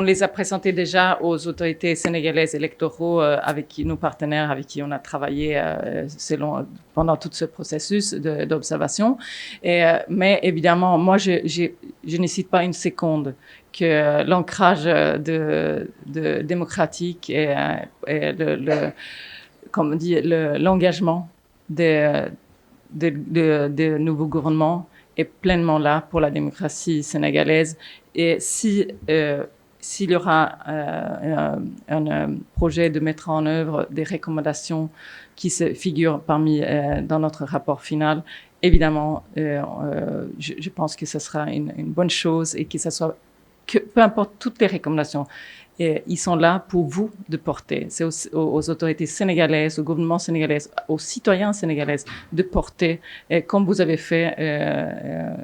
On les a présentés déjà aux autorités sénégalaises électoraux avec qui, nos partenaires avec qui on a travaillé pendant tout ce processus d'observation. Mais évidemment, moi, je n'hésite pas une seconde que l'ancrage démocratique et comme on dit, l'engagement des nouveaux gouvernements est pleinement là pour la démocratie sénégalaise. Et s'il y aura un projet de mettre en œuvre des recommandations qui se figurent dans notre rapport final, évidemment, je pense que ce sera une bonne chose et que ça soit peu importe toutes les recommandations. Et ils sont là pour vous de porter. C'est aux autorités sénégalaises, au gouvernement sénégalais, aux citoyens sénégalais de porter, comme vous avez fait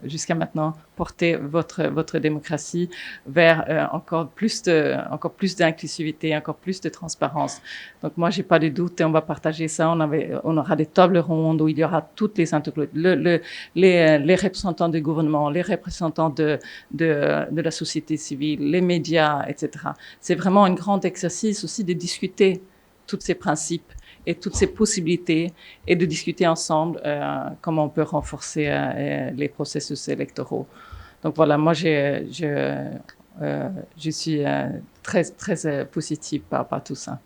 jusqu'à maintenant, porter votre démocratie vers encore plus d'inclusivité, encore plus de transparence. Donc moi, j'ai pas de doute et on va partager ça. On aura des tables rondes où il y aura toutes les les représentants du gouvernement, les représentants de la société civile, les médias, etc. C'est vraiment un grand exercice aussi de discuter tous ces principes et toutes ces possibilités et de discuter ensemble comment on peut renforcer les processus électoraux. Donc voilà, moi je suis très très positive par tout ça.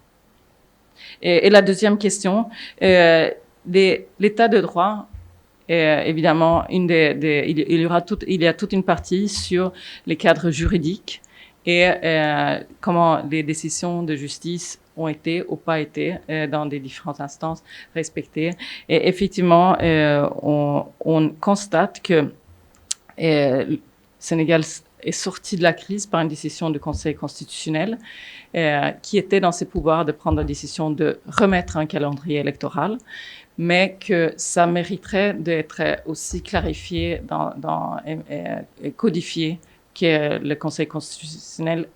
Et la deuxième question, l'état de droit. Évidemment, il y a toute une partie sur les cadres juridiques et comment les décisions de justice ont été ou pas été dans des différentes instances respectées. Et effectivement, on constate que le Sénégal est sorti de la crise par une décision du Conseil constitutionnel qui était dans ses pouvoirs de prendre la décision de remettre un calendrier électoral, mais que ça mériterait d'être aussi clarifié et codifié que le Conseil constitutionnel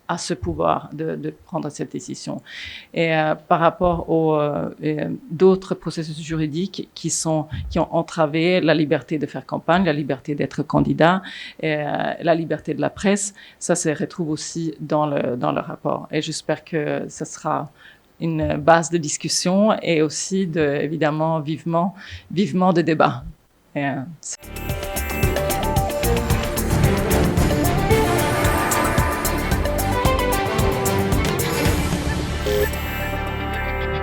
a ce pouvoir de prendre cette décision. Et par rapport aux d'autres processus juridiques qui ont entravé la liberté de faire campagne, la liberté d'être candidat, la liberté de la presse, ça se retrouve aussi dans le rapport. Et j'espère que ça sera une base de discussion et aussi évidemment vivement de débat.